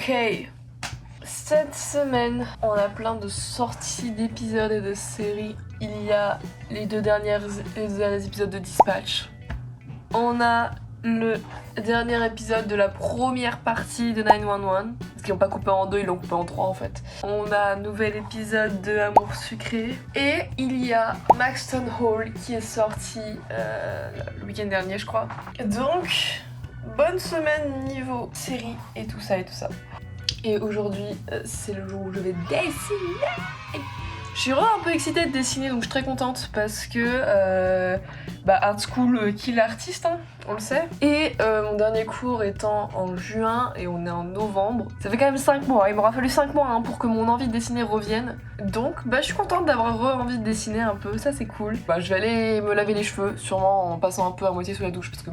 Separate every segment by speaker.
Speaker 1: Ok, cette semaine, on a plein de sorties d'épisodes et de séries. Il y a les deux derniers épisodes de Dispatch. On a le dernier épisode de la première partie de 911. Parce qu'ils n'ont pas coupé en deux, ils l'ont coupé en trois en fait. On a un nouvel épisode de Amour sucré. Et il y a Maxton Hall qui est sorti le week-end dernier je crois. Donc, bonne semaine niveau série et tout ça et tout ça. Et aujourd'hui, c'est le jour où je vais dessiner. Je suis vraiment un peu excitée de dessiner, donc je suis très contente parce que Art School kill l'artiste, hein, on le sait. Et mon dernier cours étant en juin et on est en novembre, ça fait quand même 5 mois. Il m'aura fallu 5 mois hein, pour que mon envie de dessiner revienne. Donc je suis contente d'avoir envie de dessiner un peu, ça c'est cool. Je vais aller me laver les cheveux, sûrement en passant un peu à moitié sous la douche parce que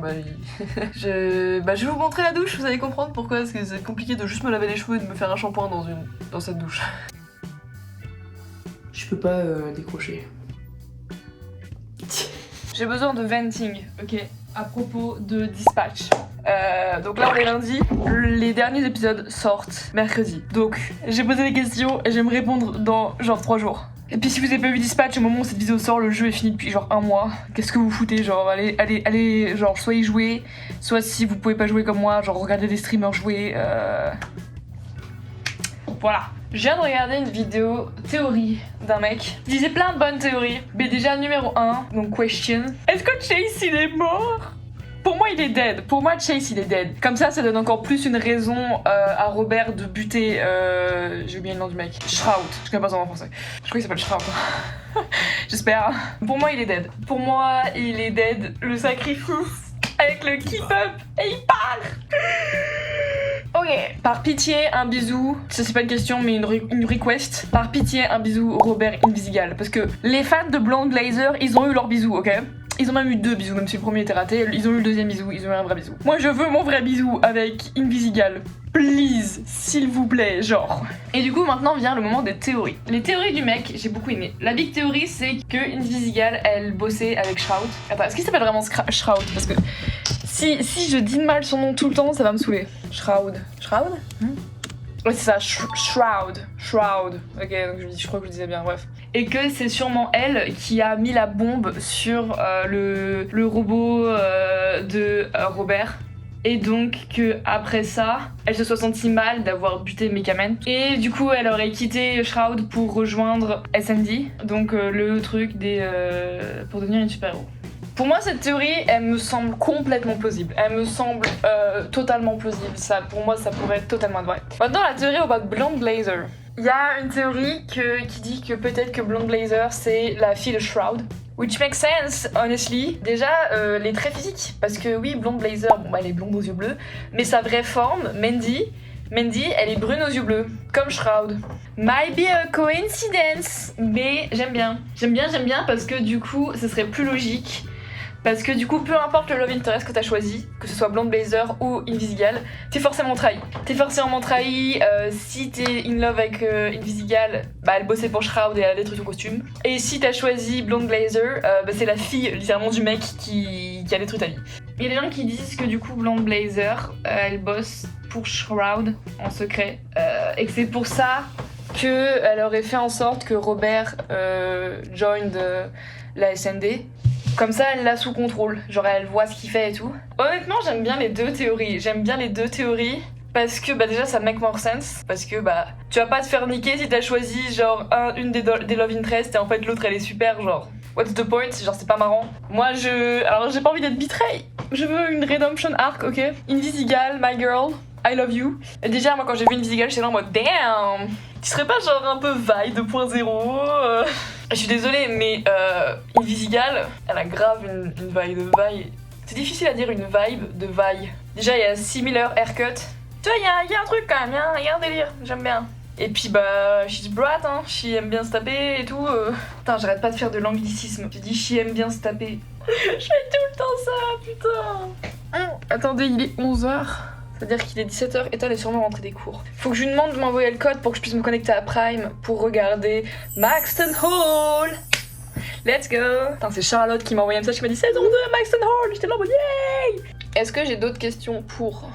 Speaker 1: je vais vous montrer la douche, vous allez comprendre pourquoi, parce que c'est compliqué de juste me laver les cheveux et de me faire un shampoing dans cette douche. Je peux pas décrocher. J'ai besoin de venting, ok, à propos de Dispatch. Donc là on est lundi, les derniers épisodes sortent mercredi. Donc j'ai posé des questions et je vais me répondre dans genre 3 jours. Et puis si vous avez pas vu Dispatch au moment où cette vidéo sort, le jeu est fini depuis genre 1 mois. Qu'est-ce que vous foutez? Genre allez, genre soit y jouer, soit si vous pouvez pas jouer comme moi, genre regardez des streamers jouer. Voilà. Je viens de regarder une vidéo théorie d'un mec qui disait plein de bonnes théories. Mais déjà numéro 1, donc question. Est-ce que Chase il est mort? Pour moi il est dead. Pour moi Chase il est dead. Comme ça donne encore plus une raison à Robert de buter j'ai oublié le nom du mec. Shroud. Je connais pas son nom en français. Je crois qu'il s'appelle Shroud. J'espère. Pour moi il est dead. Pour moi il est dead. Le sacrifice avec le keep up et il part. Ok, par pitié, un bisou, ça c'est pas une question mais une request. Par pitié, un bisou Robert Invisigal. Parce que les fans de Blonde Blazer, ils ont eu leur bisou, ok? Ils ont même eu 2 bisous, même si le premier était raté, ils ont eu le deuxième bisou, ils ont eu un vrai bisou. Moi je veux mon vrai bisou avec Invisigal. Please, s'il vous plaît, genre. Et du coup maintenant vient le moment des théories. Les théories du mec, j'ai beaucoup aimé. La big théorie c'est que Invisigal, elle bossait avec Shroud. Attends, est-ce qu'il s'appelle vraiment Shroud? Parce que si je dis mal son nom tout le temps, ça va me saouler. Shroud. Shroud? Ouais, c'est ça, Shroud. Ok, donc je crois que je disais bien, bref. Et que c'est sûrement elle qui a mis la bombe sur le robot de Robert. Et donc que après ça, elle se soit sentie mal d'avoir buté Mekaman. Et du coup, elle aurait quitté Shroud pour rejoindre SND. Donc le truc pour devenir une super-héros. Pour moi, cette théorie, elle me semble complètement plausible. Elle me semble totalement plausible. Pour moi, ça pourrait être totalement vrai. Maintenant, la théorie au bas de Blonde Blazer. Il y a une théorie qui dit que peut-être que Blonde Blazer, c'est la fille de Shroud. Which makes sense, honestly. Déjà, les traits physiques. Parce que oui, Blonde Blazer, elle est blonde aux yeux bleus. Mais sa vraie forme, Mandy, elle est brune aux yeux bleus. Comme Shroud. Might be a coincidence. Mais j'aime bien. J'aime bien parce que du coup, ce serait plus logique. Parce que du coup, peu importe le love interest que t'as choisi, que ce soit Blonde Blazer ou Invisigal, t'es forcément trahi. Si t'es in love avec Invisigal, elle bossait pour Shroud et elle a détruit son costume. Et si t'as choisi Blonde Blazer, c'est la fille littéralement du mec qui a détruit ta vie. Il y a des gens qui disent que du coup, Blonde Blazer, elle bosse pour Shroud en secret. Et que c'est pour ça qu'elle aurait fait en sorte que Robert joined la SND. Comme ça, elle l'a sous contrôle. Genre, elle voit ce qu'il fait et tout. Honnêtement, j'aime bien les deux théories. Parce que déjà, ça make more sense. Parce que tu vas pas te faire niquer si t'as choisi genre une des love interest et en fait l'autre elle est super, genre. What's the point? Genre, c'est pas marrant. Moi, alors j'ai pas envie d'être betray. Je veux une redemption arc, ok? Invisigal, my girl. I love you. Et déjà, moi, quand j'ai vu Invisigal, j'étais là en mode damn! Tu serais pas genre un peu Vi 2.0? Je suis désolée, mais Invisigal, elle a grave une vibe de Vi. C'est difficile à dire une vibe de Vi. Déjà, il y a similar haircut. Tu vois, il y a un truc quand même, il y a un délire, j'aime bien. Et puis she's brat, hein, she aime bien se taper et tout. Putain, j'arrête pas de faire de l'anglicisme. J'ai dit she aime bien se taper. Je fais tout le temps ça, putain. Attendez, il est 11h. C'est-à-dire qu'il est 17h et elle est sûrement rentrée des cours. Faut que je lui demande de m'envoyer le code pour que je puisse me connecter à Prime pour regarder Maxton Hall. Let's go. Putain, c'est Charlotte qui m'a envoyé un message qui m'a dit saison 2 Maxton Hall. J'étais là en mode yay. Est-ce que j'ai d'autres questions pour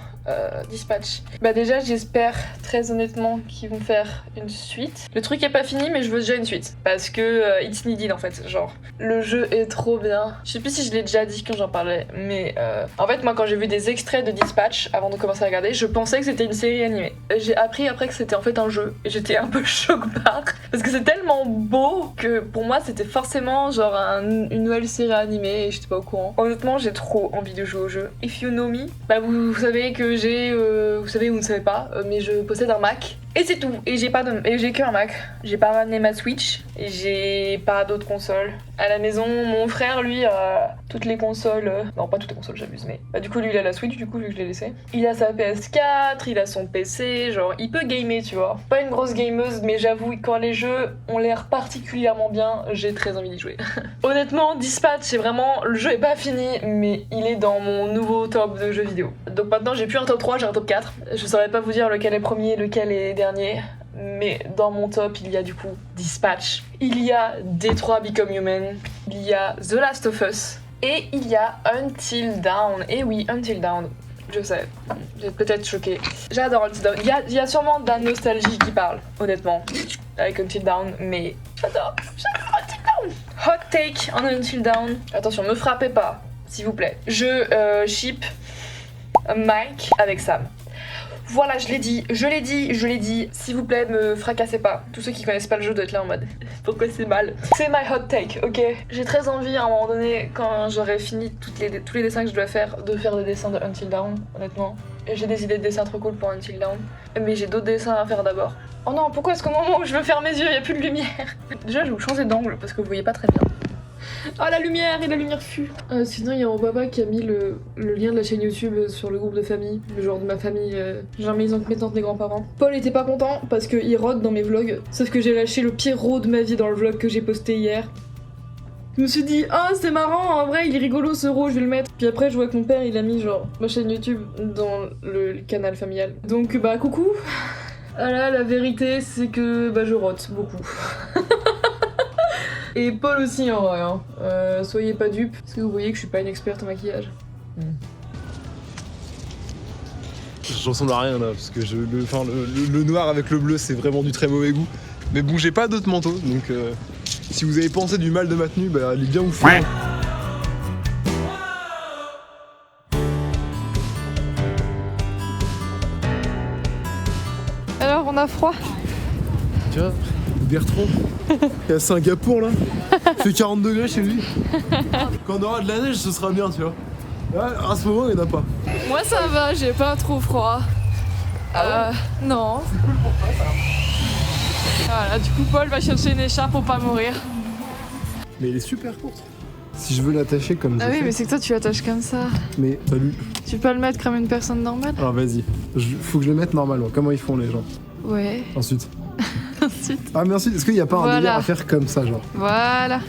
Speaker 1: Dispatch? Déjà, j'espère très honnêtement qu'ils vont faire une suite. Le truc est pas fini, mais je veux déjà une suite. Parce que it's needed en fait, genre. Le jeu est trop bien. Je sais plus si je l'ai déjà dit quand j'en parlais, mais en fait, moi quand j'ai vu des extraits de Dispatch avant de commencer à regarder, je pensais que c'était une série animée. J'ai appris après que c'était en fait un jeu, et j'étais un peu choc-barre. Parce que c'est tellement beau que pour moi c'était forcément genre une nouvelle série animée, et j'étais pas au courant. Honnêtement, j'ai trop envie de jouer au jeu. If you know me, bah vous savez que j'ai, vous savez ou vous ne savez pas, mais je possède un Mac. Et c'est tout, et j'ai qu'un Mac. J'ai pas ramené ma Switch, et j'ai pas d'autres consoles. À la maison, mon frère, lui, a toutes les consoles. Non, pas toutes les consoles, j'abuse, mais. Bah, du coup, lui, il a la Switch, du coup, vu que je l'ai laissé. Il a sa PS4, il a son PC, genre, il peut gamer, tu vois. Pas une grosse gameuse, mais j'avoue, quand les jeux ont l'air particulièrement bien, j'ai très envie d'y jouer. Honnêtement, Dispatch, c'est vraiment. Le jeu est pas fini, mais il est dans mon nouveau top de jeux vidéo. Donc maintenant, j'ai plus un top 3, j'ai un top 4. Je saurais pas vous dire lequel est premier, lequel est dernier. Mais dans mon top, il y a du coup Dispatch, il y a Detroit Become Human, il y a The Last of Us, et il y a Until Dawn. Et oui, Until Dawn, je sais, j'ai peut-être choqué. J'adore Until Dawn. Il y a sûrement de la nostalgie qui parle, honnêtement, avec Until Dawn, mais j'adore Until Dawn. Hot take en Until Dawn. Attention, me frappez pas, s'il vous plaît. Je ship Mike avec Sam. Voilà, je l'ai dit, s'il vous plaît, me fracassez pas. Tous ceux qui connaissent pas le jeu doivent être là en mode pourquoi c'est mal. C'est my hot take, ok. J'ai très envie à un moment donné, quand j'aurai fini tous les dessins que je dois faire, de faire des dessins de Until Dawn, honnêtement. Et j'ai des idées de dessins trop cool pour Until Dawn. Mais j'ai d'autres dessins à faire d'abord. Oh non, pourquoi est-ce qu'au moment où je veux faire mes yeux, il y a plus de lumière? Déjà, je vais vous changer d'angle parce que vous voyez pas très bien. Oh la lumière, et la lumière fut. Sinon il y a mon papa qui a mis le lien de la chaîne YouTube sur le groupe de famille, le genre de ma famille, genre mes oncles, mes tantes, mes grands-parents. Paul était pas content parce qu'il rôde dans mes vlogs, sauf que j'ai lâché le pire raw de ma vie dans le vlog que j'ai posté hier. Je me suis dit, oh c'est marrant, en vrai il est rigolo ce raw, je vais le mettre. Puis après je vois que mon père il a mis genre ma chaîne YouTube dans le canal familial. Donc bah coucou. Ah là la vérité c'est que bah je rote beaucoup. Et Paul aussi en vrai, hein. Soyez pas dupes, parce que vous voyez que je suis pas une experte en maquillage.
Speaker 2: Je ressemble à rien là, parce que le noir avec le bleu c'est vraiment du très mauvais goût. Mais bon, j'ai pas d'autres manteaux, donc si vous avez pensé du mal de ma tenue, bah allez bien vous faire.
Speaker 1: Alors on a froid.
Speaker 2: Tu vois, Bertrand, il y a Singapour là, il fait 40 degrés chez lui. Quand on aura de la neige, ce sera bien, tu vois. Là, à ce moment, il n'y en a pas.
Speaker 3: Moi ça va, j'ai pas trop froid.
Speaker 1: Ah ouais
Speaker 3: non.
Speaker 2: C'est cool pour toi, ça.
Speaker 3: Voilà, du coup Paul va chercher une écharpe pour pas mourir.
Speaker 2: Mais il est super courte. Si je veux l'attacher comme ça.
Speaker 3: Ah oui, mais c'est que toi tu l'attaches comme ça.
Speaker 2: Mais pas lui.
Speaker 3: Tu peux le mettre comme une personne normale?
Speaker 2: Alors vas-y, faut que je le mette normalement. Comment ils font les gens?
Speaker 3: Ouais.
Speaker 2: Ensuite.
Speaker 3: Ensuite.
Speaker 2: Ah mais ensuite, est-ce qu'il n'y a pas un délire à faire comme ça, genre?
Speaker 3: Voilà.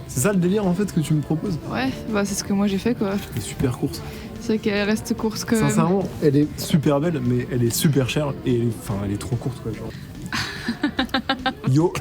Speaker 2: C'est ça le délire en fait que tu me proposes?
Speaker 3: Ouais, bah c'est ce que moi j'ai fait quoi.
Speaker 2: Elle est super courte.
Speaker 3: C'est qu'elle reste courte quand même.
Speaker 2: Sincèrement, elle est super belle, mais elle est super chère et elle est trop courte quoi, genre. Yo.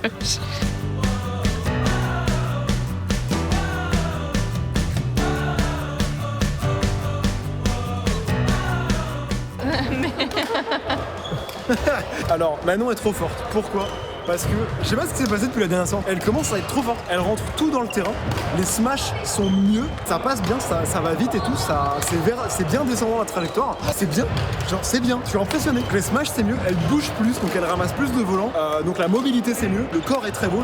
Speaker 2: Alors, Manon est trop forte. Pourquoi? Parce que je sais pas ce qui s'est passé depuis la dernière séance. Elle commence à être trop forte. Elle rentre tout dans le terrain. Les smashs sont mieux. Ça passe bien, ça va vite et tout. C'est bien descendant la trajectoire. C'est bien. Genre, c'est bien. Je suis impressionné. Les smashs, c'est mieux. Elle bouge plus, donc elle ramasse plus de volants. Donc la mobilité, c'est mieux. Le corps est très beau.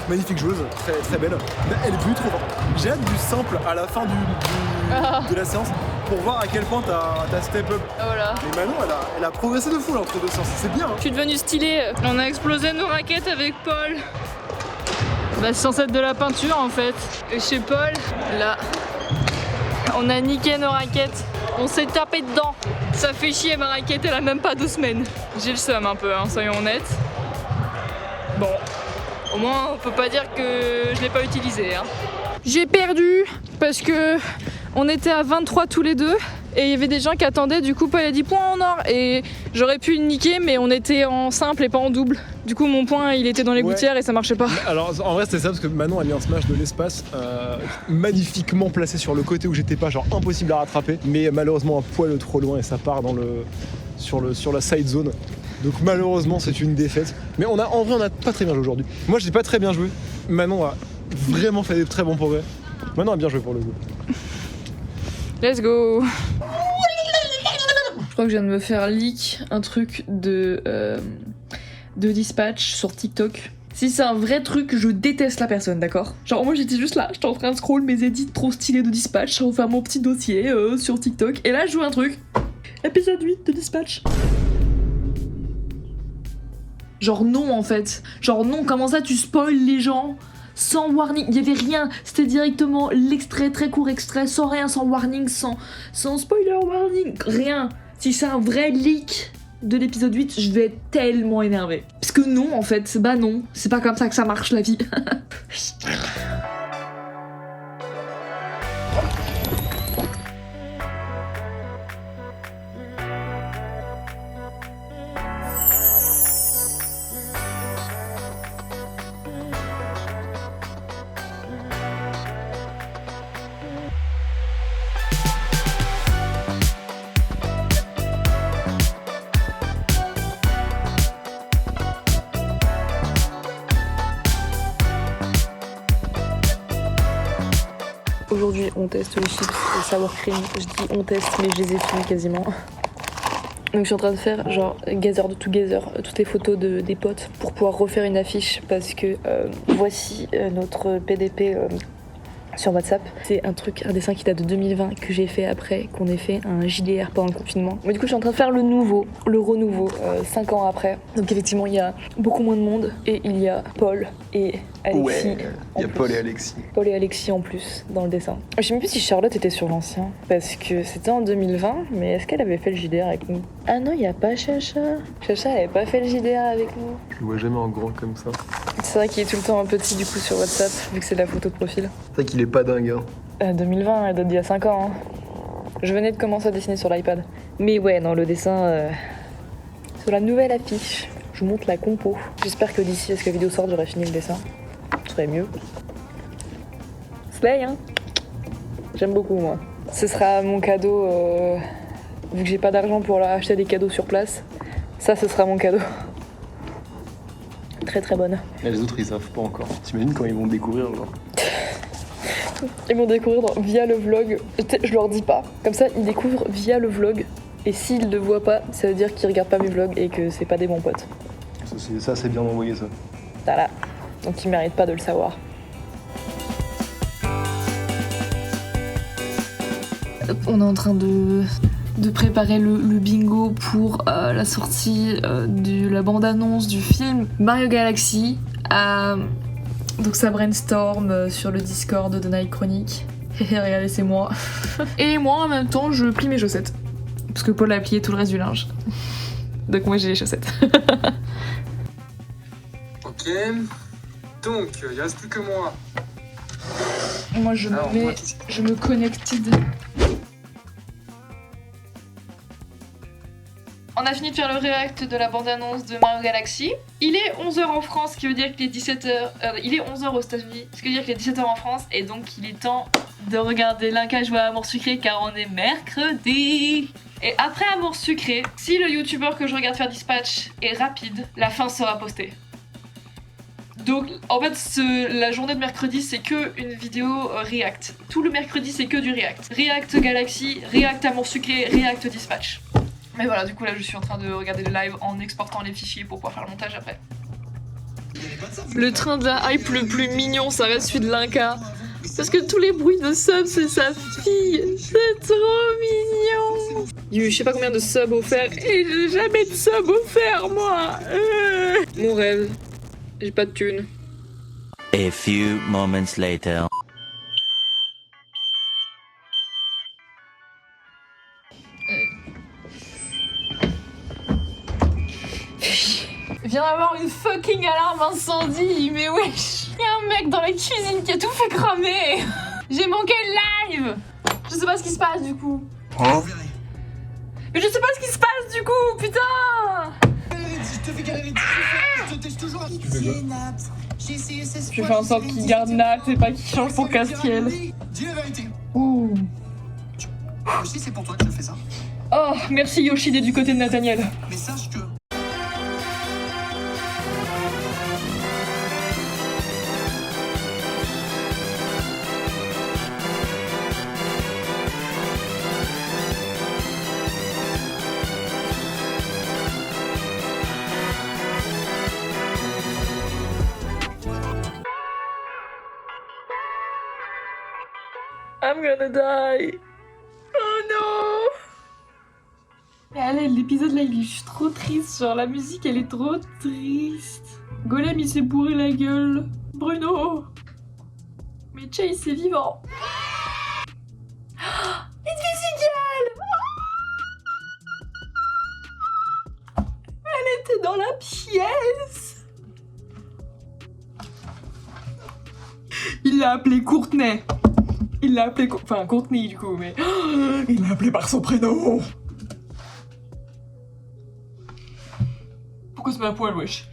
Speaker 2: Magnifique joueuse. Très, très belle. Mais elle est plus trop forte. J'ai hâte du simple à la fin de la séance pour voir à quel point t'as step up.
Speaker 3: Voilà.
Speaker 2: Mais Manon, elle a progressé de fou là entre deux séances. C'est bien. Hein.
Speaker 3: Je suis devenue stylée. On a explosé nos raquettes avec Paul. Bah, c'est censé être de la peinture en fait. Et chez Paul, là, on a niqué nos raquettes. On s'est tapé dedans. Ça fait chier, ma raquette, elle a même pas 2 semaines. J'ai le seum un peu, hein, soyons honnêtes. Bon, au moins on peut pas dire que je l'ai pas utilisée. Hein. J'ai perdu parce que on était à 23 tous les deux. Et il y avait des gens qui attendaient, du coup Paul a dit point en or et j'aurais pu le niquer mais on était en simple et pas en double. Du coup mon point il était dans les gouttières et ça marchait pas.
Speaker 2: Alors en vrai c'était ça parce que Manon a mis un smash de l'espace magnifiquement placé sur le côté où j'étais pas, genre impossible à rattraper, mais malheureusement un poil trop loin et ça part sur la side zone. Donc malheureusement c'est une défaite. Mais en vrai on a pas très bien joué aujourd'hui. Moi j'ai pas très bien joué. Manon a vraiment fait des très bons progrès. Manon a bien joué pour le coup.
Speaker 3: Let's go. Je crois que je viens de me faire leak un truc de dispatch sur TikTok. Si c'est un vrai truc, je déteste la personne, d'accord? Genre moi j'étais juste là, j'étais en train de scroll mes edits trop stylés de dispatch, pour faire mon petit dossier sur TikTok, et là je joue un truc. Épisode 8 de dispatch. Genre non en fait. Genre non, comment ça tu spoil les gens sans warning? Il y avait rien, c'était directement l'extrait, très court extrait, sans rien, sans warning, sans spoiler warning, rien. Si c'est un vrai leak de l'épisode 8, je vais être tellement énervée. Parce que non, en fait, bah non, c'est pas comme ça que ça marche la vie. Aujourd'hui, on teste les chips et sour cream. Je dis on teste, mais je les ai finis quasiment. Donc je suis en train de faire genre gather de together, toutes les photos des potes pour pouvoir refaire une affiche parce que voici notre PDP sur WhatsApp. C'est un dessin qui date de 2020 que j'ai fait après qu'on ait fait un JDR pendant le confinement. Mais du coup je suis en train de faire le renouveau, 5 ans après. Donc effectivement il y a beaucoup moins de monde et il y a Paul et Alexis.
Speaker 2: Ouais, il y a Paul et Alexis.
Speaker 3: Paul et Alexis en plus dans le dessin. Je sais même plus si Charlotte était sur l'ancien parce que c'était en 2020, mais est-ce qu'elle avait fait le JDR avec nous? Ah non, il n'y a pas Chacha. Chacha elle avait pas fait le JDR avec nous.
Speaker 2: Je le vois jamais en grand comme ça.
Speaker 3: C'est vrai qu'il est tout le temps un petit du coup sur WhatsApp vu que c'est la photo de profil.
Speaker 2: C'est vrai qu'il est pas dingue hein.
Speaker 3: 2020, elle date d'il y a 5 ans. Hein. Je venais de commencer à dessiner sur l'iPad. Mais ouais, non, le dessin sur la nouvelle affiche. Je vous montre la compo. J'espère que d'ici à ce que la vidéo sorte, j'aurai fini le dessin. Ce serait mieux. Slay, hein. J'aime beaucoup, moi. Ce sera mon cadeau, vu que j'ai pas d'argent pour leur acheter des cadeaux sur place. Ça, ce sera mon cadeau. Très très bonne.
Speaker 2: Et les autres ils savent pas encore. T'imagines quand ils vont découvrir genre.
Speaker 3: Ils vont découvrir via le vlog. Je leur dis pas. Comme ça, ils découvrent via le vlog. Et s'ils le voient pas, ça veut dire qu'ils regardent pas mes vlogs et que c'est pas des bons potes.
Speaker 2: Ça c'est bien d'envoyer ça.
Speaker 3: Voilà. Donc ils méritent pas de le savoir. On est en train de préparer le bingo pour la sortie de la bande-annonce du film Mario Galaxy. Donc ça brainstorm sur le Discord de Night Chronique. Regardez, c'est moi. Et moi en même temps je plie mes chaussettes. Parce que Paul a plié tout le reste du linge. Donc moi j'ai les chaussettes.
Speaker 4: Ok. Donc, il reste plus que moi.
Speaker 3: Moi je
Speaker 4: Alors,
Speaker 3: me
Speaker 4: moi,
Speaker 3: je me connected. On a fini de faire le react de la bande-annonce de Mario Galaxy. Il est 11h en France, ce qui veut dire qu'il est 17h. Il est 11h aux États-Unis, ce qui veut dire qu'il est 17h en France, et donc il est temps de regarder Linka jouer à Amour Sucré car on est mercredi. Et après Amour Sucré, si le youtubeur que je regarde faire dispatch est rapide, la fin sera postée. Donc en fait la journée de mercredi c'est que une vidéo react. Tout le mercredi c'est que du react. React Galaxy, react Amour Sucré, react dispatch. Mais voilà, du coup là je suis en train de regarder le live en exportant les fichiers pour pouvoir faire le montage après. Le train de la hype le plus mignon ça reste celui de Linka. Parce que tous les bruits de sub c'est sa fille. C'est trop mignon. Il y a eu je sais pas combien de subs offerts et j'ai jamais de subs offerts moi. Mon rêve. J'ai pas de thunes.
Speaker 5: A few moments later.
Speaker 3: Vient d'avoir une fucking alarme incendie, mais wesh, y'a un mec dans la cuisine qui a tout fait cramer. J'ai manqué le live. Je sais pas ce qui se passe du coup.
Speaker 4: Oh.
Speaker 3: Mais je sais pas ce qui se passe du coup, putain.
Speaker 4: Je te fais galérer, je te teste toujours.
Speaker 3: Je fais en sorte qu'il garde Nat et pas qu'il change pour Castiel.
Speaker 4: Dis la vérité.
Speaker 3: Ouh.
Speaker 4: Aussi, c'est pour toi que je fais ça.
Speaker 3: Oh, merci Yoshide du côté de Nathaniel.
Speaker 4: Mais sache que
Speaker 1: I'm gonna die. Oh non. Mais allez, l'épisode là, il est juste trop triste. Genre, la musique, elle est trop triste. Golem, il s'est bourré la gueule. Bruno. Mais Chase est vivant. Invisible. Elle était dans la pièce. Il l'a appelé Courtenay. Il l'a appelé... Enfin, Courtney, du coup, mais... Il l'a appelé par son prénom. Pourquoi se met à poil, wesh?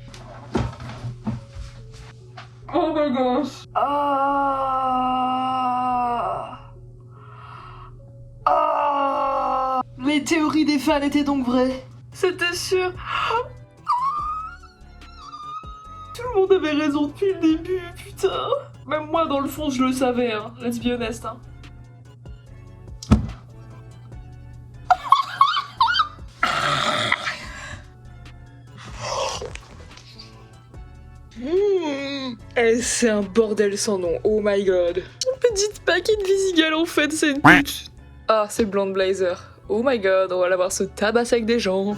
Speaker 1: Oh my gosh. Les théories des fans étaient donc vraies. C'était sûr. Tout le monde avait raison depuis le début, putain. Même moi, dans le fond, je le savais, hein. Let's be honest, hein. Eh, c'est un bordel sans nom, oh my god. Me dites pas qu'Invisible en fait c'est une pute. Ah, c'est Blonde Blazer. Oh my god, on va la voir se tabasser avec des gens.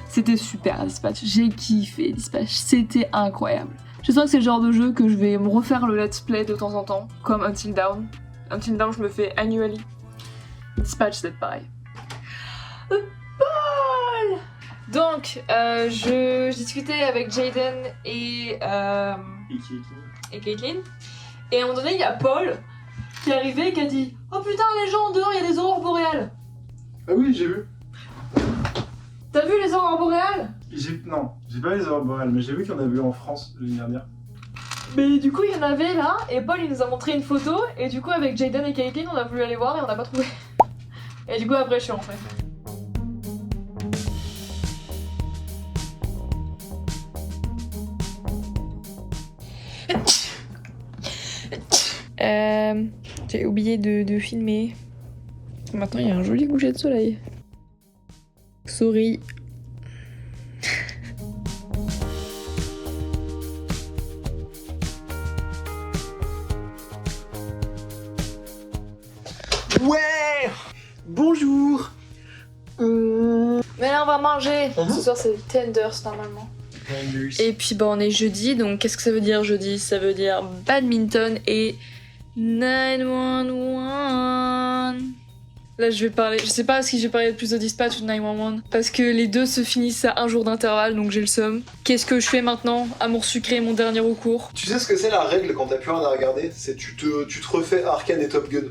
Speaker 1: C'était super Dispatch, j'ai kiffé Dispatch, c'était incroyable. Je sens que c'est le genre de jeu que je vais me refaire le let's play de temps en temps, comme Until Dawn. Until Dawn, je me fais annually. Dispatch, c'est pareil. Paul. Donc, je discutais avec Jaden et Caitlin. Et à un moment donné, il y a Paul qui est arrivé et qui a dit « Oh putain, les gens, dehors, il y a des aurores boréales !»
Speaker 2: Ah oui, j'ai vu.
Speaker 1: T'as vu les aurores boréales?
Speaker 2: Non, j'ai pas les aurores boréales, mais j'ai vu qu'il y en avait eu en France l'année dernière.
Speaker 1: Mais du coup, il y en avait là, et Paul il nous a montré une photo, et du coup, avec Jaden et Caitlin, on a voulu aller voir et on n'a pas trouvé. Et du coup, après, je suis rentrée. J'ai oublié de filmer. Maintenant, il y a un joli coucher de soleil. Sorry.
Speaker 2: Ouais. Bonjour.
Speaker 1: Mais là, on va manger. Ce soir, c'est tenders normalement. Et puis, bah, on est jeudi, donc qu'est-ce que ça veut dire jeudi? Ça veut dire badminton et 911. Là, je vais parler. Je sais pas si je vais parler plus de Dispatch ou de 911 parce que les deux se finissent à un jour d'intervalle, donc j'ai le seum. Qu'est-ce que je fais maintenant? Amour sucré, mon dernier recours.
Speaker 2: Tu sais ce que c'est la règle quand t'as plus rien à regarder? C'est tu te refais Arcane et Top Gun.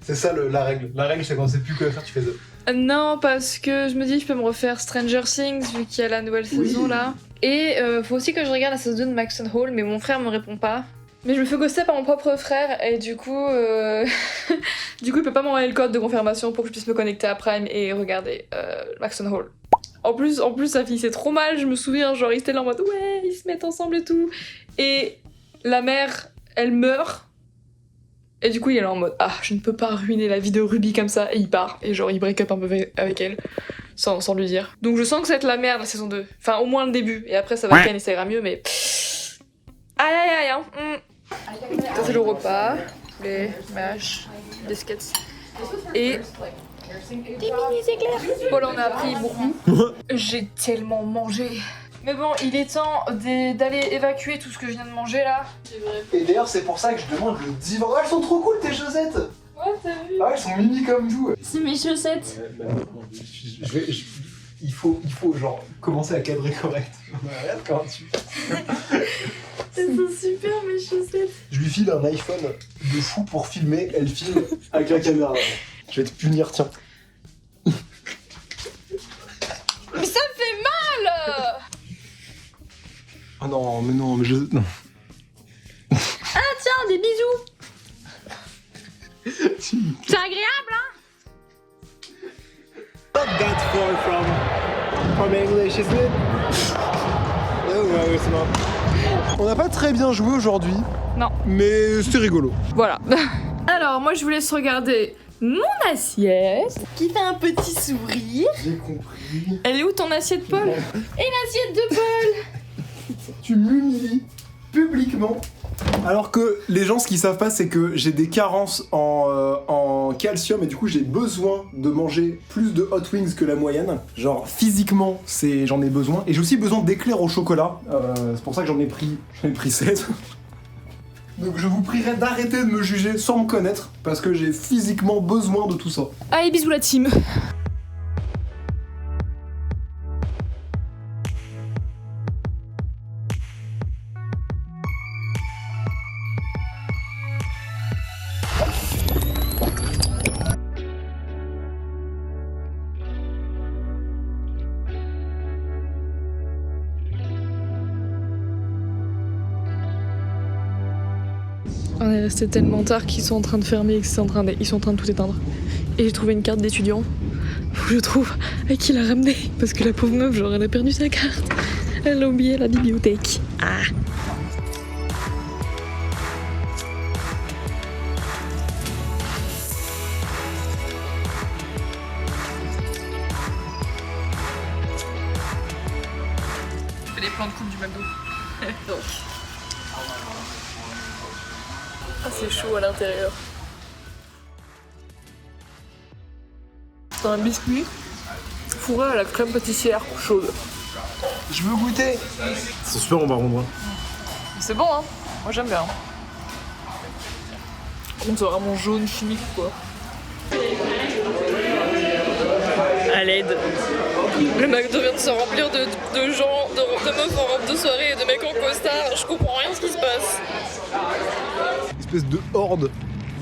Speaker 2: C'est ça la règle. La règle, c'est quand c'est plus quoi faire, tu fais ça.
Speaker 1: Non, parce que je me dis, je peux me refaire Stranger Things vu qu'il y a la nouvelle saison là. Et faut aussi que je regarde la saison 2 de Max and Hall, mais mon frère me répond pas. Mais je me fais ghoster par mon propre frère et du coup, il peut pas m'envoyer le code de confirmation pour que je puisse me connecter à Prime et regarder Max and Hall. En plus, ça finissait trop mal, je me souviens, genre ils étaient là en mode ouais, ils se mettent ensemble et tout. Et la mère, elle meurt. Et du coup, il est là en mode ah, je ne peux pas ruiner la vie de Ruby comme ça. Et il part. Et genre, il break up un peu avec elle. Sans lui dire. Donc je sens que ça va être la merde la saison 2. Enfin, au moins le début. Et après, ça va ken et ça ira mieux, mais. Aïe aïe aïe, hein. Ça, c'est le repas. Les mâches, biscuits. Et. Des mini éclairs. Paul en a pris beaucoup. J'ai tellement mangé. Mais bon, il est temps d'aller évacuer tout ce que je viens de manger là.
Speaker 2: Et d'ailleurs, c'est pour ça que je demande le divan. Oh, elles sont trop cool tes chaussettes.
Speaker 1: Ouais, t'as vu?
Speaker 2: Ah, elles sont mimi comme tout.
Speaker 1: C'est mes chaussettes.
Speaker 2: Il faut genre commencer à cadrer correct. Regarde comment tu.
Speaker 1: Elles sont super mes chaussettes.
Speaker 2: Je lui file un iPhone de fou pour filmer. Elle filme avec la caméra. Je vais te punir, tiens.
Speaker 1: Mais ça me fait mal.
Speaker 2: Oh non, mais je. Non.
Speaker 1: Ah tiens, des bisous. C'est agréable, hein?
Speaker 2: Not that far from English, isn't it? No, it's not. On n'a pas très bien joué aujourd'hui.
Speaker 1: Non.
Speaker 2: Mais c'était rigolo.
Speaker 1: Voilà. Alors, moi je vous laisse regarder
Speaker 3: mon assiette qui fait un petit sourire.
Speaker 2: J'ai compris.
Speaker 3: Elle est où ton assiette, Paul? Et l'assiette de Paul?
Speaker 2: Tu m'humilies publiquement. Alors que les gens, ce qu'ils savent pas, c'est que j'ai des carences en calcium et du coup j'ai besoin de manger plus de hot wings que la moyenne. Genre physiquement, j'en ai besoin. Et j'ai aussi besoin d'éclairs au chocolat. C'est pour ça que j'en ai pris 7. Donc je vous prierai d'arrêter de me juger sans me connaître parce que j'ai physiquement besoin de tout ça.
Speaker 3: Allez, bisous la team. On est resté tellement tard qu'ils sont en train de fermer et qu'ils sont en train de tout éteindre. Et j'ai trouvé une carte d'étudiant. Faut que je trouve à qui l'a ramenée. Parce que la pauvre meuf, genre, elle a perdu sa carte. Elle l'a oubliée à la bibliothèque. Ah. Je fais les plans de coupe du McDo. Donc. Ah, c'est chaud à l'intérieur. C'est un biscuit fourré à la crème pâtissière chaude.
Speaker 2: Je veux goûter. C'est super, on va rendre.
Speaker 3: C'est bon, hein. Moi j'aime bien. C'est vraiment jaune chimique, quoi. À l'aide. Le McDo vient de se remplir de gens, de meufs en robe de soirée et de mecs en costard. Je comprends rien de ce qui se passe.
Speaker 2: Espèce de horde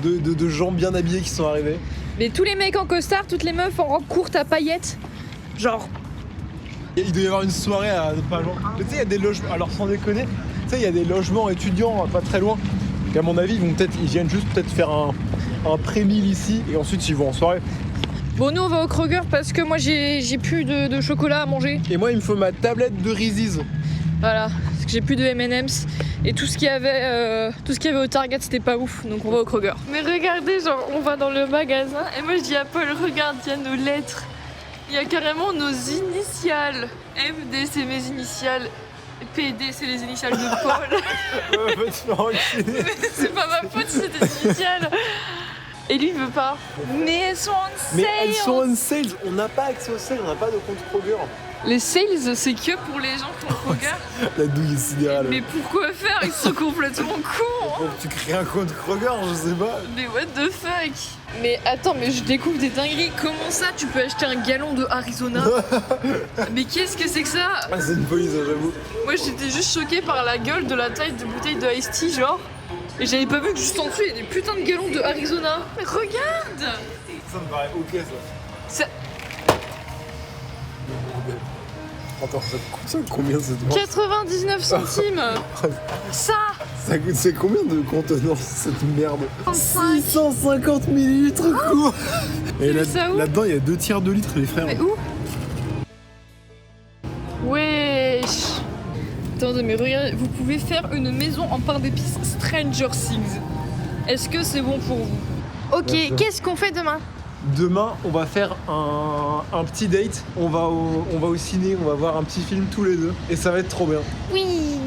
Speaker 2: de gens bien habillés qui sont arrivés.
Speaker 3: Mais tous les mecs en costard, toutes les meufs en robe courte à paillettes. Genre.
Speaker 2: Il doit y avoir une soirée à pas loin. Mais tu sais, il y a des logements. Alors sans déconner, tu sais, il y a des logements étudiants pas très loin. À mon avis, ils viennent juste peut-être faire un pré-mille ici et ensuite ils vont en soirée.
Speaker 3: Bon, nous on va au Kroger parce que moi j'ai plus de chocolat à manger.
Speaker 2: Et moi, il me faut ma tablette de Reese's.
Speaker 3: Voilà, parce que j'ai plus de M&M's et tout ce qu'il y avait au Target c'était pas ouf, donc on va au Kroger. Mais regardez, genre on va dans le magasin et moi je dis à Paul, regarde, il y a nos lettres, il y a carrément nos initiales. MD c'est mes initiales, PD c'est les initiales de Paul. Mais c'est pas ma faute si c'est des initiales. Et lui il veut pas. Mais elles sont en sale.
Speaker 2: Mais elles sont on sale, on n'a pas accès au sale, on n'a pas de compte Kroger.
Speaker 3: Les sales c'est que pour les gens qui ont Kroger.
Speaker 2: La douille est sidérale.
Speaker 3: Mais pourquoi faire? Ils sont complètement cons.
Speaker 2: Bon, tu crées un compte Kroger, je sais pas.
Speaker 3: Mais what the fuck? Mais attends, mais je découvre des dingueries. Comment ça tu peux acheter un gallon de Arizona? Mais qu'est-ce que c'est que ça?
Speaker 2: Ah, c'est une folie, ça, j'avoue.
Speaker 3: Moi j'étais juste choquée par la gueule de la taille de bouteille de Ice Tea, genre. Et j'avais pas vu que juste en dessous il y a des putains de gallons de Arizona. Mais regarde!
Speaker 2: Ça me paraît ok, ça. Attends, ça coûte combien cette boîte?
Speaker 3: 99 centimes. Ça.
Speaker 2: Ça coûte, c'est combien de contenance cette merde?
Speaker 3: 35.
Speaker 2: 650 millilitres quoi. Et
Speaker 3: Mais ça où?
Speaker 2: là-dedans il y a 2 tiers de litre les frères.
Speaker 3: Mais où? Wesh. Attendez, mais regardez, vous pouvez faire une maison en pain d'épices Stranger Things. Est-ce que c'est bon pour vous? Ok,
Speaker 2: Bien sûr.
Speaker 3: qu'est-ce qu'on fait demain?
Speaker 2: Demain on va faire un petit date, on va au ciné, on va voir un petit film tous les deux et ça va être trop bien.
Speaker 3: Oui.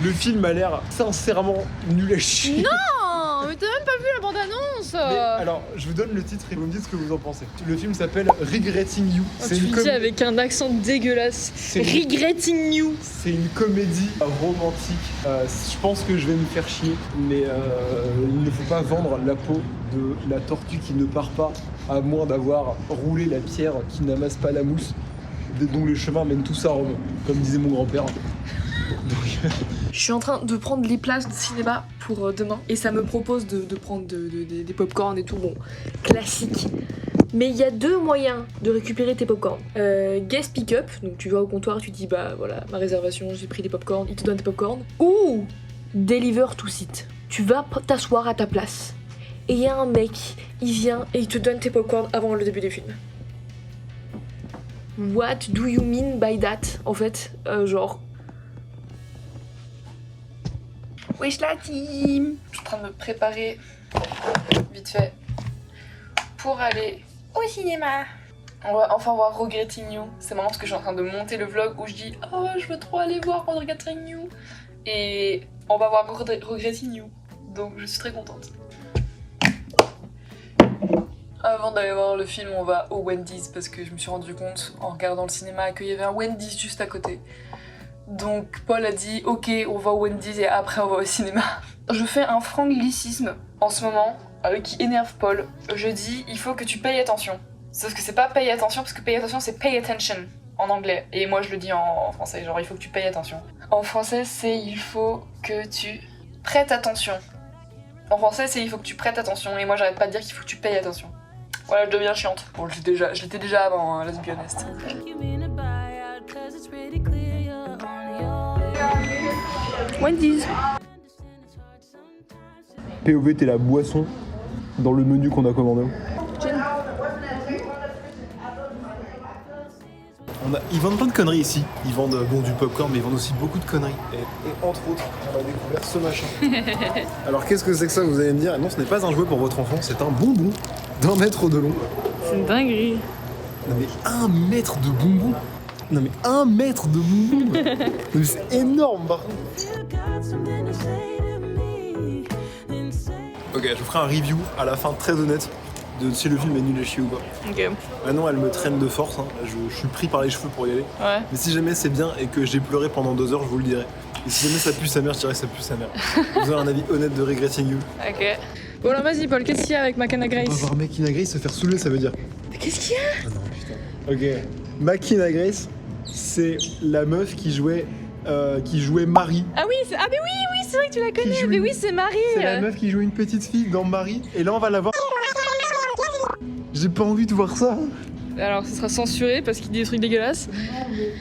Speaker 2: Le film a l'air sincèrement nul à chier.
Speaker 3: Non, mais t'as même pas vu la bande-annonce.
Speaker 2: Mais alors, je vous donne le titre et vous me dites ce que vous en pensez. Le film s'appelle Regretting You.
Speaker 3: Oh, tu le dis avec un accent dégueulasse. Regretting You.
Speaker 2: C'est une comédie romantique. Je pense que je vais me faire chier, mais il ne faut pas vendre la peau de la tortue qui ne part pas, à moins d'avoir roulé la pierre qui n'amasse pas la mousse, dont les chemins mènent tous à Rome, comme disait mon grand-père.
Speaker 3: Je suis en train de prendre les places de cinéma pour demain et ça me propose de prendre des pop-corn et tout, bon, classique. Mais il y a 2 moyens de récupérer tes pop-corn. Guest pick-up, donc tu vas au comptoir, tu dis bah voilà, ma réservation, j'ai pris des pop-corn, ils te donnent tes pop-corn. Ou deliver to sit. Tu vas t'asseoir à ta place et il y a un mec, il vient et il te donne tes pop-corn avant le début du film. What do you mean by that? En fait, genre... Wesh la team! Je suis en train de me préparer vite fait
Speaker 1: pour aller au cinéma. On va enfin voir Regretting You. C'est marrant parce que je suis en train de monter le vlog où je dis « Oh, je veux trop aller voir Regretting You ». Et on va voir Regretting You. Donc je suis très contente. Avant d'aller voir le film, on va au Wendy's parce que je me suis rendu compte en regardant le cinéma qu'il y avait un Wendy's juste à côté. Donc Paul a dit ok, on va au Wendy's et après on va au cinéma. Je fais un franglicisme en ce moment qui énerve Paul. Je dis il faut que tu payes attention. Sauf que c'est pas pay attention parce que pay attention c'est pay attention en anglais. Et moi je le dis en français, genre il faut que tu payes attention. En français c'est il faut que tu prêtes attention. En français c'est il faut que tu prêtes attention et moi j'arrête pas de dire qu'il faut que tu payes attention. Voilà, je deviens chiante. Bon, je l'étais déjà avant, hein, let's be honest. Wendy's.
Speaker 2: POV, t'es la boisson dans le menu qu'on a commandé. Ils vendent plein de conneries ici. Ils vendent du popcorn, mais ils vendent aussi beaucoup de conneries. Et entre autres, on a découvert ce machin. Alors qu'est-ce que c'est que ça, vous allez me dire? Non, ce n'est pas un jouet pour votre enfant, c'est un bonbon d'1 mètre de long.
Speaker 3: C'est une dinguerie.
Speaker 2: Non mais 1 mètre de bonbon. Non mais 1 mètre de bonbon. Non mais c'est énorme par contre. Ok, je ferai un review à la fin très honnête de si le film est nul à chier ou pas.
Speaker 3: Ok.
Speaker 2: Maintenant elle me traîne de force, hein. Je suis pris par les cheveux pour y aller.
Speaker 3: Ouais.
Speaker 2: Mais si jamais c'est bien et que j'ai pleuré pendant 2 heures, je vous le dirai. Et si jamais ça pue sa mère, je dirais que ça pue sa mère. Vous avez un avis honnête de Regretting You.
Speaker 3: Ok. Bon alors vas-y Paul, qu'est-ce qu'il y a avec Makina
Speaker 2: On va
Speaker 3: Grace?
Speaker 2: voir Makina Grace se faire soulever, ça veut dire.
Speaker 3: Mais qu'est-ce qu'il y a?
Speaker 2: Ah non, putain. Ok. Makina Grace, c'est la meuf qui jouait Marie.
Speaker 3: Ah oui, mais oui, c'est vrai que tu la connais.
Speaker 2: joue
Speaker 3: Mais
Speaker 2: une-
Speaker 3: oui, c'est Marie.
Speaker 2: C'est la meuf qui joue une petite fille dans Marie. Et là, on va la voir. J'ai pas envie de voir ça.
Speaker 3: Alors, ce sera censuré parce qu'il dit des trucs dégueulasses.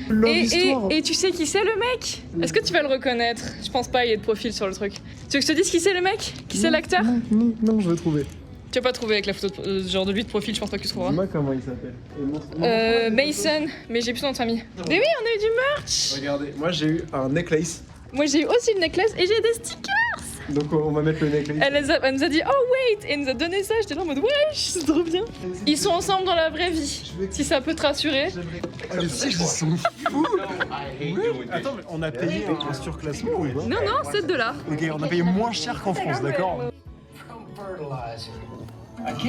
Speaker 2: L'histoire.
Speaker 3: Et tu sais qui c'est le mec? Est-ce que tu vas le reconnaître? Je pense pas, il y a de profil sur le truc. Tu veux que je te dise qui c'est le mec? Qui c'est l'acteur?
Speaker 2: Non, je vais trouver.
Speaker 3: Tu vas pas trouver avec la photo de genre de lui de profil, je pense pas que tu trouveras.
Speaker 2: Dis-moi comment il s'appelle.
Speaker 3: Mason, mais j'ai plus son nom de famille. Mais oui, on a eu du merch!
Speaker 2: Regardez, moi j'ai eu un necklace.
Speaker 3: Moi j'ai eu aussi le necklace et j'ai des stickers!
Speaker 2: Donc on va mettre le necklace.
Speaker 3: Elle nous a dit oh wait! Et elle nous a donné ça, j'étais là en mode wesh, c'est trop bien! Ils sont ensemble dans la vraie vie, si ça peut te rassurer.
Speaker 2: Ah, les sièges ils sont fous. Attends, mais on a payé un surclassement ou pas?
Speaker 3: Non, non, $7.
Speaker 2: Ok, on a payé moins cher qu'en France, d'accord?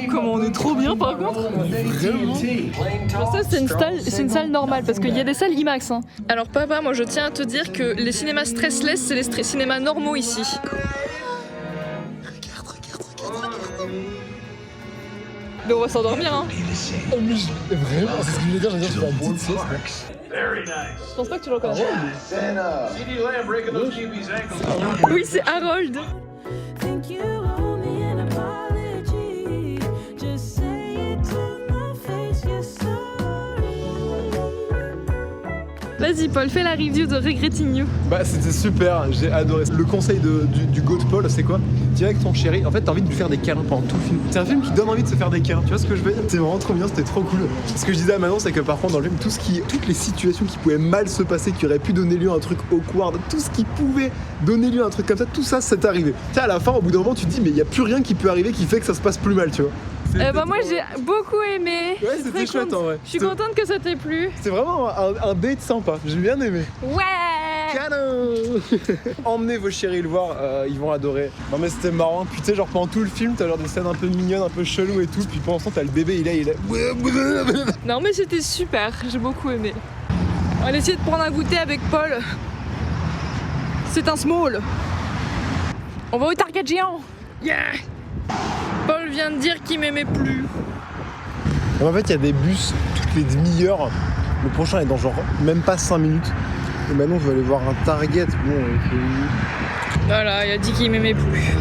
Speaker 3: Comment on est trop bien par contre!
Speaker 2: Vraiment?
Speaker 3: Genre ça c'est une salle normale parce qu'il y a des salles IMAX hein. Alors papa, moi je tiens à te dire que les cinémas stressless c'est les cinémas normaux ici. Mais on va s'endormir hein.
Speaker 2: Oh, mais vraiment, c'est ce que je voulais dire, je vais faire une petite sieste.
Speaker 3: Je pense pas que tu le reconnais. Oui c'est Harold.
Speaker 6: Think you owe me an apology. Just say it to my face, you're sorry.
Speaker 3: Vas-y Paul, fais la review de Regretting You.
Speaker 2: Bah c'était super, j'ai adoré. Le conseil du go de Paul, c'est quoi? Tu es avec ton chéri, en fait t'as envie de lui faire des câlins pendant tout le film. C'est un film qui donne envie de se faire des câlins, tu vois ce que je veux dire? C'est vraiment trop bien, c'était trop cool. Ce que je disais à Manon, c'est que par contre dans le film, toutes les situations qui pouvaient mal se passer, qui auraient pu donner lieu à un truc awkward, tout ce qui pouvait donner lieu à un truc comme ça, tout ça c'est arrivé. Tu sais à la fin, au bout d'un moment, tu te dis mais il y a plus rien qui peut arriver qui fait que ça se passe plus mal, tu vois.
Speaker 3: Bah moi j'ai beaucoup aimé.
Speaker 2: Ouais, c'était chouette en vrai.
Speaker 3: Je suis contente que ça t'ait plu.
Speaker 2: C'est vraiment un date sympa, j'ai bien aimé.
Speaker 3: Ouais.
Speaker 2: Canon. Emmenez vos chéris le voir, ils vont adorer. Non mais c'était marrant, puis tu sais genre pendant tout le film t'as genre des scènes un peu mignonnes, un peu chelou et tout, puis pendant ce temps t'as le bébé il est...
Speaker 3: Non mais c'était super, j'ai beaucoup aimé. On va essayer de prendre un goûter avec Paul. C'est un small. On va au Target géant. Yeah. Paul vient de dire qu'il m'aimait plus.
Speaker 2: En fait il y a des bus toutes les demi-heures, le prochain est dans genre même pas 5 minutes. Et maintenant je vais aller voir un Target, bon...
Speaker 3: Voilà, il a dit qu'il m'aimait plus.